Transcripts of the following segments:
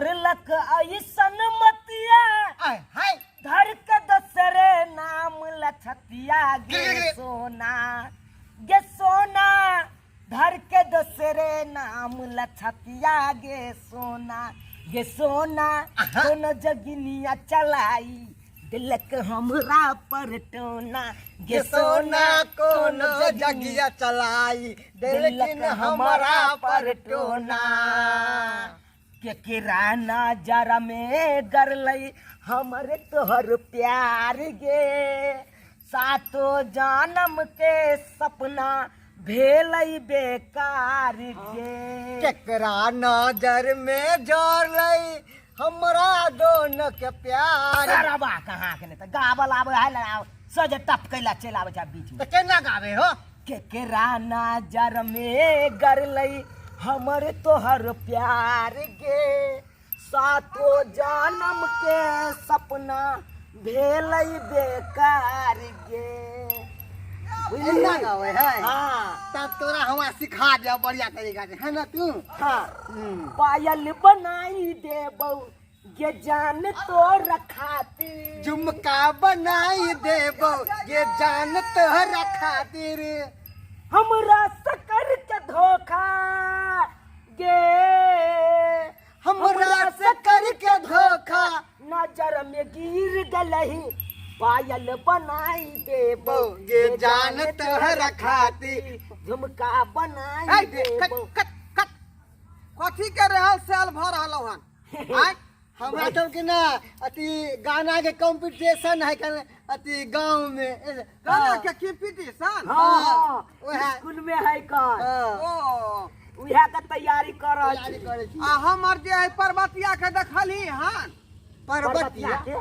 Luck ऐसन मतिया हाय धर के दसरे नाम लछतिया गे सोना गे सोना धर के दसरे नाम लछतिया गे सोना दोनों जगिनिया चलाई दिलक हमरा पर टोना गे सोना कौन जगिया चलाई दिलक हमारा पर टोना के किराना जरा में गरलई हमरे तोहर प्यार गे सातो जानम के सपना भेलई बेकार गे केकरा नजर में जोड़लई हमरा दोनों के प्यार सरबा कहाँ के नहीं तो गावल आवे है ना सज टप कैला चल आवे जा बीच में तो केना गावे हो केकरा नजर में गरलई हमर तोहर प्यार गे सातो जानम के सपना भेलई बेकार गे केना गावे है हाँ तब तोरा हमरा सिखा दिया बढ़िया तरीका से है ना तू हाँ पायल बनाई देबौ ये जान तो रखाती झुमका बनाई देबो ये जान तोहरा खातिर हमरा सकर के धोखा गे हमरा से करके धोखा नजर में गिर गलही पायल बनाई देबो ये जान तोहरा खातिर झुमका बनाई देबो कथी के रहल साल भर रहलो हन आय हमरा सब के ना अति गाना के कंपटीशन है कन अति गांव में गाना के कंपटीशन हाँ ओहे स्कूल में है कर ओ उहे के तैयारी कर रहल छी आ हमर जे है पर्वतिया के देखली हन पर्वतिया के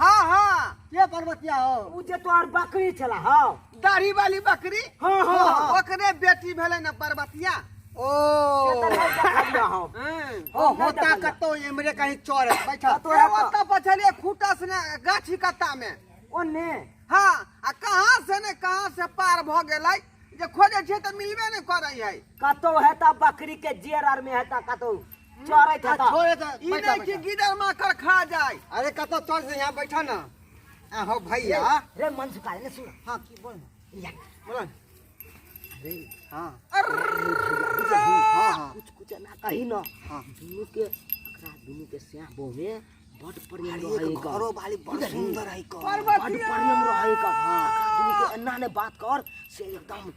हां हां के पर्वतिया हो उ जे तोर बकरी छला हां दाढ़ी वाली बकरी हाँ हाँ ओकरे बेटी भेले ना पर्वतिया ओ हो होता कतो इमरे कहीं चोर बैठा तो है ओता पछले खूटा से गाछी कत्ता में ओने हां आ कहां से ने कहां से पार भ गेलै जे खोजे छै त मिलबे नै करै है कतो है ता बकरी के जेर आर में है ता कतो चोरै था छोड़े त ई नै कि गिदर माकर खा जाय अरे कतो चोर से यहां बैठा ना आ हो भैया रे मन सुखा ने सुन हां की बोल या बोल अरे हां हां कुछ कुछ ना कही न हां दुनु के अकरा दुनु के स्याह बो में बड़ प्रेम रहे का घरो वाली बड़ सुंदर है का बड़ प्रेम रहे का अकरा दुनु के अन्ना ने बात कर से एकदम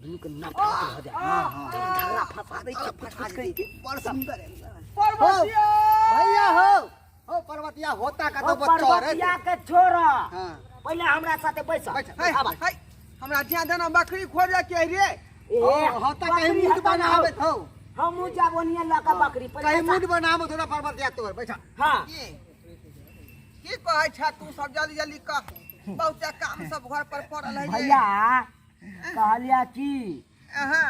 दुनु के नफरत हो जाए हां धरा फंसा दे के फटफट के बड़ सुंदर है पर्वतिया भैया हो पर्वतिया होता का तो बच्चा रे पर्वतिया के छोरा हां पहले हमरा साथे बैठ हाय हमरा ज्यादा देना बकरी खोजे के रे ए होता कहीं मूड बनावे थौ हम जाबोनिया लका बकरी कहीं मूड बनावे थोड़ा पर्वतिया तोर बैठा हां की कहै छ तू सब जल्दी जल्दी कह बहुत काम सब घर पर पड़ल है भैया कहलिया कि हां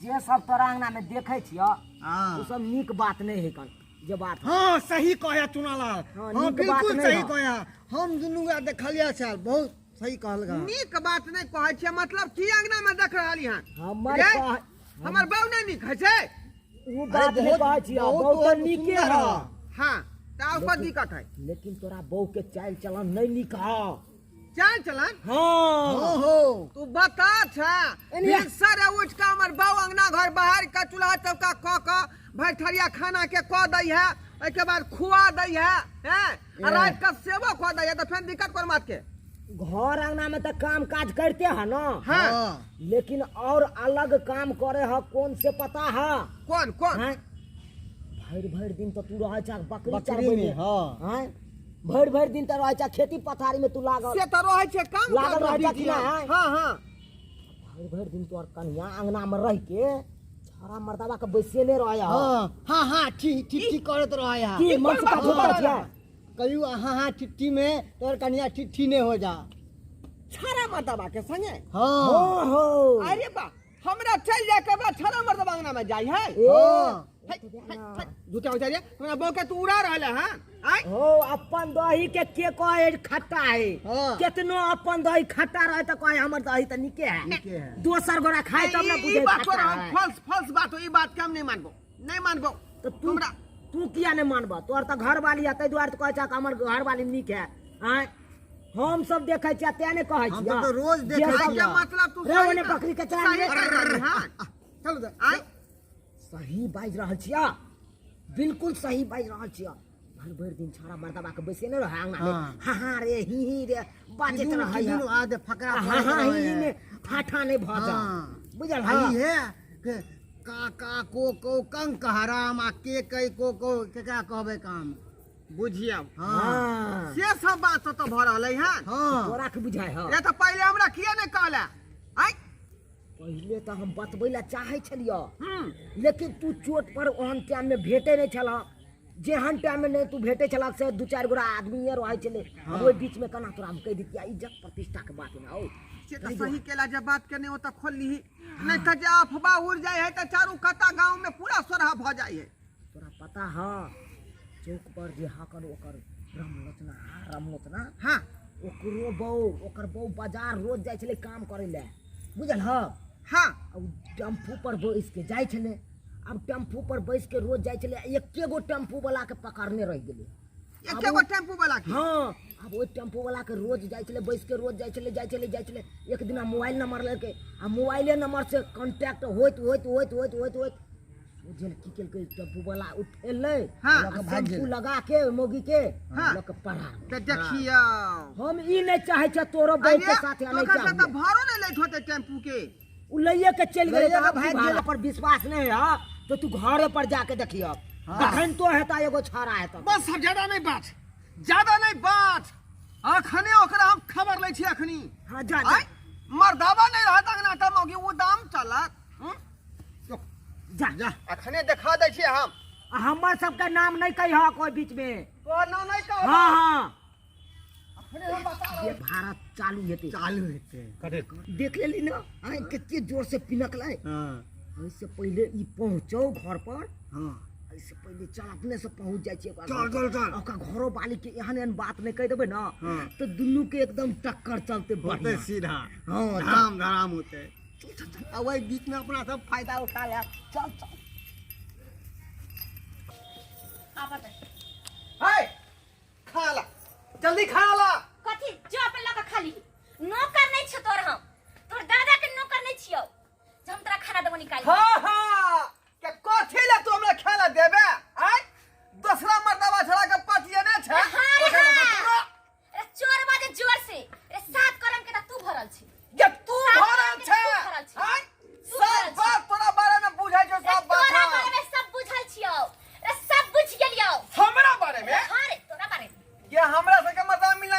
जे सब तोरा अंगना में देखे छियो हां उ सब नीक बात नहीं है कन जे बात हां सही कहया चुनालाल हाँ, हां नीक बात बिल्कुल नहीं सही है। कहया हम दुनू आ देखलिया छल बहुत सही कहलगा नीक बात नहीं कहै छै मतलब की अंगना में देख रहली हन हमर रे, कह हमर बाऊ नहीं नीक है छै उ बात नहीं कहै छियो बहुत तो नीके है हां ता ऊपर दिक्कत है लेकिन तोरा बहू के चाल चलन नहीं नीक है चाल चलन हां ओहो तू बता छ सर उठ के हमर बाऊ अंगना घर बाहर का चूल्हा चौका क क भैठरिया खाना के क दै है ओइ के बाद खुआ दै है हैं रात का सेवा क दै है त फिर दिक्कत कर मत के घर अंगना में तो काम काज करते है ना हां लेकिन और अलग काम करे है कौन से पता है कौन कौन भर भर दिन तो तू रह जा बकरी चरबै में हां भर भर दिन तो रह जा खेती पथारी में तू लागल से त रहै छै काम लागल रह जा कि ना हां हां भर भर दिन तोर कन्या अंगना में रह के छारा मर्दावा के बैसे ने रह हां हां हां ठीक ठीक ठीक करत रहै है की मन का धोखा छै कहियो हां हां ठिट्ठी में तोर कन्या ठिट्ठी ने हो जा छारा मर्दबा के संगे हां हो अरे बा हमरा चल जाए के बाद छारा मर्दबा अंगना में जाई है झूठा हो जाए हमरा बो के तू उड़ा रहले हैं आय हो अपन दही के कहे खट्टा है कितनो अपन दही खट्टा रहे तो कहे हमर दही त निके है दोसर गोरा खाए तब ना बुझे खट्टा है फल्स फल्स बात हो ई बात के हम नहीं मानबो तो तुमरा तू किया नहीं मानबा तोर तो घर वाली है तै दुआरे तो कहै छ हमर घर वाली नीक है आय हम सब देखे छियै ते ने कहै हम छियै तो रोज देखे जे सब- क्या मतलब तू रे ओने बकरी के चला सही ले कर रही हां चल दे आय सही बाज रहल छियै बिल्कुल सही बाज रहल छियै भर भर दिन छोरा मर्दबा के बैसे नहीं रहे आंगना में हाँ। हाँ हाँ रे ही रे बाजत रहे है किदुन आदे फकरा हाँ हाँ ही में फाटा नहीं भज हाँ। बुझल आई हाँ है के का को कंक हराम आ के कई को केकरा कहबे काम बुझिया हाँ हाँ से सब बात तो भ रहलै हन हाँ तोरा के बुझाय है ये तो पहले हमरा किया नहीं कहला आय पहले तो हम बतबै ला चाहे छलियो लेकिन तू चोट पर ओहन टाइम में भेटे नहीं छला जेहन टाइम में नहीं तू भेटे छला से दू चार गोरा आदमी रहे छले अब ओई बीच में कना तोरा हम कह दितिया इज्जत प्रतिष्ठा के बात ना हो से तो सही केला जब बात करने हो तो खोल ली नहीं तो जे अफवाह उड़ जाए है तो चारू कता गांव में पूरा सोरहा भ जाए है तोरा पता है चौक पर जे हाकर ओकर रामलोचना हां ओकर बहू बाजार रोज जाय छले काम करे ले बुझल ह हां अब टेम्पू पर बैस के जाय छले अब टेम्पू पर बैस के रोज जाय छले एके गो टेम्पू वाला के पकड़ने रह गेले एके गो टेम्पू वाला की हाँ अब वो टेम्पू वाला के रोज जाय छले बैस के रोज जाय छले एक दिन मोबाइल नंबर लेके आ मोबाइले नंबर से कांटेक्ट होइत जेल की केल के टेम्पू वाला उठेले हाँ, टेम्पू लगा के मोगी के हाँ। लोग पढ़ा तो देखियो हम ई नहीं चाहे छ तोरो बहू के साथ तो नहीं कहता तो चाहिए भाड़ो नहीं लेत होते टेम्पू के उ लइये के चल गए लइये के भाई भाग भाड़ा पर विश्वास नहीं है तो तू घरे पर जाके देखियो तखन तो हेता एगो छाड़ा है तो बस अब ज्यादा नहीं बात अखने ओकरा हम खबर लै छी अखनी हां जा आय मर्दावा नहीं रहत अंगना त मौगी वो दाम चलत जा जा अखने दिखा दै छी हम हमर सबका नाम नहीं कही हो कोई बीच में तो ना नहीं कह हाँ हाँ अखने हम बता ये भारत चालू हेते चालू हेते देख लेली ना आय कितने जोर से पिनकलै हाँ इससे पहले ई पहुंचो घर पर हाँ इससे पहले चल अपने से पहुंच जाय छै चल ओकर घरो वाली के एहन बात नहीं कह देबे ना हाँ। तो दुनू के एकदम टक्कर चलते होते बढ़िया सीधा हाँ धड़ाम धड़ाम होते अब वही बीच में अपना सब फायदा उठा लिया चल चल हाय खा ला जल्दी खा ला कथी जो अपन लक खाली नौकर नहीं छ तोर हम तोर दादा के नौकर नहीं छियो जे हम तोरा खाना देबो निकाल हां हां के कथि ला तू हमरा खाना देबे आय दूसरा मर्दवा छड़ा के पतिए ने छै रे चोर बाजे जोर से रे सात कलम के तू भरल छी ये तू भरल छै आय सब बात तोरा बारे में बुझै छौ सब बात तोरा बारे में सब बुझल छियो रे सब बुझ गेलियो हमरा बारे में हां रे तोरा बारे में ये हमरा से के मतलब मिलना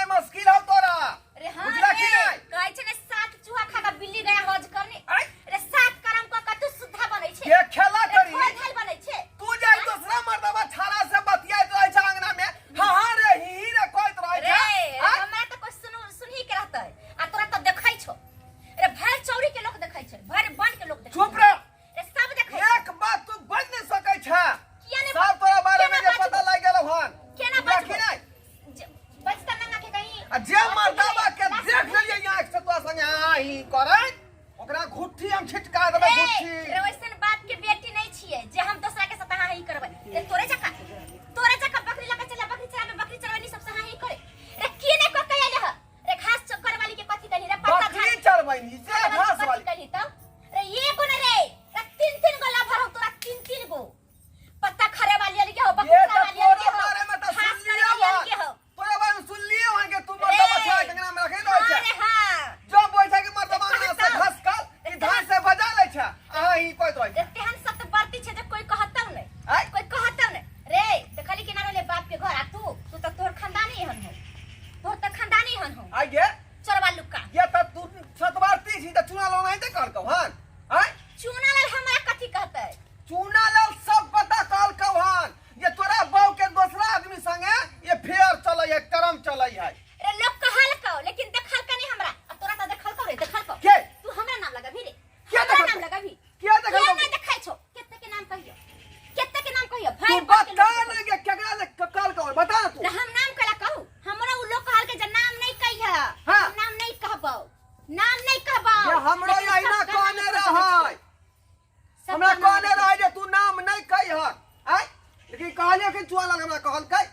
लाल हमरा कहल कै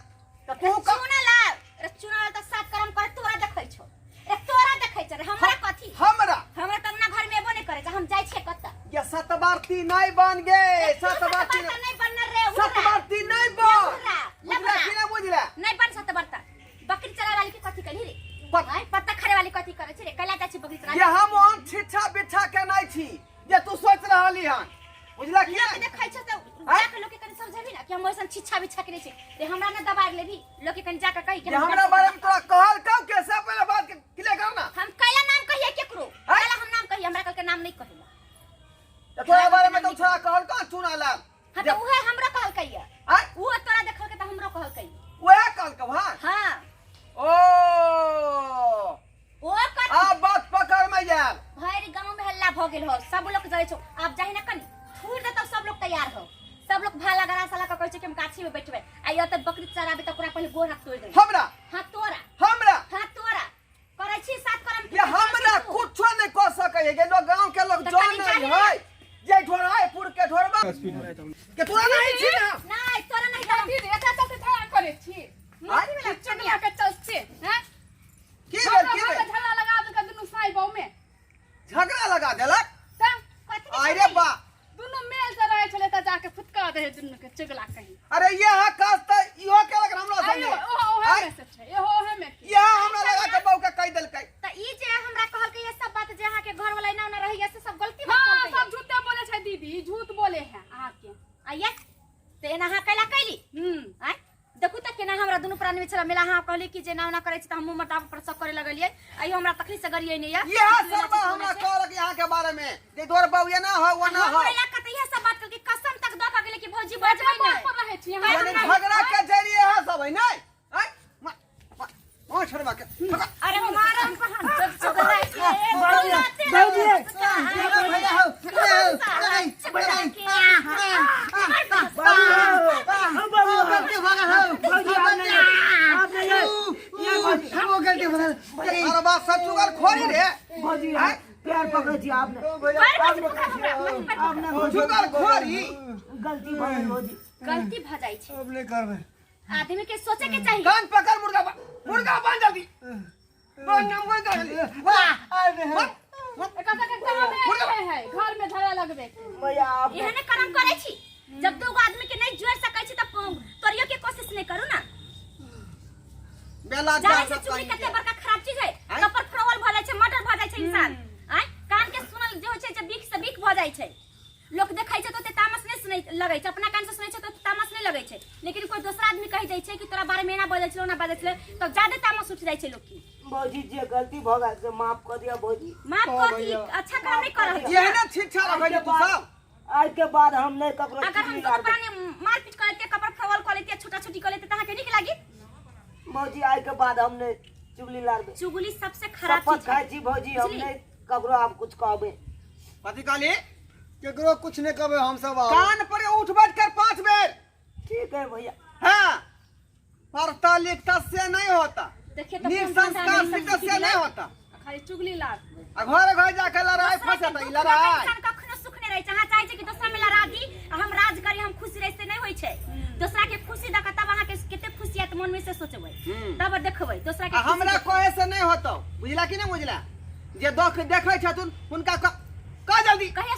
त तू का चुना लाल त सात कर्म कर तोरा देखै छौ रे तोरा देखै छ रे हमरा कथी हमरा त अपना घर में एबो नै करे छ हम जाय छियै कत्ता ये सतबारती नहीं बन गे सतबारती नहीं बनना रे सतबारती नहीं बन लबरा कि नहीं बुझला नहीं बन सतबरता बकरी चराय वाली के कथी कली रे पत्ता खरे वाली कथी करे छै रे कला जाय छी बकरी चराय ये हम on छिछा बिछा के नहीं छी जे तू सोच रहली हन बुझला कि लोग देखै छ त जाके लोग के कनी समझेबी ना कि हम ओइसन छिछा बिछा के नै छै रे हमरा न दबाइ लेबी लोग के कनी जाके कहि के ये हमरा बारे में तोरा कहल कौ कैसे पहले बात के क्लियर करना हम कैला नाम कहिए केकरो कैला हम नाम कहिए हमरा कल के नाम नहीं कहिला तोरा बारे में तो छोरा कहल कौ चुना लाल हां त उहे हमरा कहल कहिए आय वो तोरा देखल के त हमरो कहल कहिए वह कहल कौ हां हां ओ कथी अब बात पकड़ में यार भैर गांव में हल्ला भ गेल हो सब लोग जाय छौ आप जाहि न कनी फूल दे तो सब लोग तैयार हो सब लोग भाला गरा साला का कहै छै कि हम गाछी में बैठबे आ यो त बकरी चराबे त पूरा पहले गोर हाथ तोड़ दे हमरा हां तोरा हमरा करे छी सात करम ये हमरा कुछो नहीं कर सके ये लोग गांव के लोग जान नहीं है जे ढोराए पुर के ढोरबा के तोरा नहीं छी ना नहीं तोरा नहीं करम दीदी एता चलते झगड़ा करे छी माथी में चनिया के चलते हैं की बोल की बोल झगड़ा लगा दे के दुनु साई बाऊ में झगड़ा लगा देलक त कथी अरे बा दुनु मेल से रहे छले त जाके फुटका दे दुनु के चुगला कहीं अरे ये काज त इहो केलक हमरा आयो संगे ओहो में से छै एहो ओहे में की ये हमरा लगा के बौ के कह देलकै त ई जे हमरा कहल के ये सब बात जे अहाँ के घर वाला ना ना रही से सब गलती हां बात सब झूठे बोले छै दीदी झूठ बोले हैं आहा के आइए ते ना हा कैला कैली आय देखू त केना हमरा दुनु प्राणी में छला मिला हां कहली कि जे ना ना करे छी त हम मुंह मटाप पर सब करे लगलिए आइयो हमरा तखनी से गरिए नहीं ये सब हमरा कहलक यहाँ के बारे में जे तोर बौ ये ना हो वो ना हो हमरा कत ये सब बात के कसम तक द के गेले कि भौजी बजबै बात नहीं पर रहे छी यानी हां झगड़ा के जरिए है सब है नहीं ओ छोड़वा के अरे मारम कहां सब चुगला के बाबूजी अरे बात सब चुगल खोरी रे भौजी प्यार पकड़े छी आपने चुगल खोरी गलती भइल भौजी गलती भ जाई छै अब नहीं करबे आदमी के सोचे के चाहिए कान पकड़ मुर्गा बन जल्दी बन नम कोई कर एका के काम है घर में झगड़ा लगबे भैया आप एहने कर्म करे छी जब दो आदमी के नहीं जोड़ सकै छी त तोरियो के कोशिश नहीं करू ना बेला जाने से चुगली कते बड़का खराब चीज है कपर फ्रॉल भ जाय छै मर्डर भ जाय छै इंसान आय कान के सुनल जे होय छै जे बीख से बीख भ जाय छै लोग देखै छै तो तामस नहीं सुनै लगै छै अपना कान से सुनै छै तो तामस नहीं लगै छै लेकिन कोई दूसरा आदमी कहि जाय छै कि तोरा बारे में ना बजै छलो ना बजै छले तो ज्यादा तामस उठ जाय छै लोग की भौजी जे गलती भ गए से माफ कर दिया भौजी माफ कर दी अच्छा काम नहीं कर रहल ये ना ठीक ठाक रखे तू सब आज के बाद हम नहीं ककरो अगर हम चुगली तो करबे पुराने मारपीट करते कपर फ्रॉल कर लेते छोटा छोटी कर लेते तहां के निक लागी भौजी आज के बाद हम नहीं चुगली लारबे चुगली सबसे खराब शपथ चीज है खाई छी भौजी हम नहीं ककरो आप कुछ कहबे पति काली केकरो कुछ नहीं कहबे हम सब कान पर उठ बैठ कर 5 बेर ठीक है भैया हां पढ़ता लिखता से नहीं होता देखिए तो निर संस्कार शिक्षा से नहीं होता खाली चुगली लाग आ घर जाके लड़ाई फंसत है लड़ाई इंसान कखनो सुख नहीं रहे चाहे चाहे छै कि दूसरा में लड़ा दी आ हम राज करी हम खुशी रहे से नहीं होय छै दूसरा के खुशी देख तब अहाँ के केते खुशियत मन में से सोचबै तब देखबै दूसरा के हमरा कहे से नहीं होता बुझला कि नहीं बुझला जे देख देखै छथुन हुनका कह जल्दी कहिया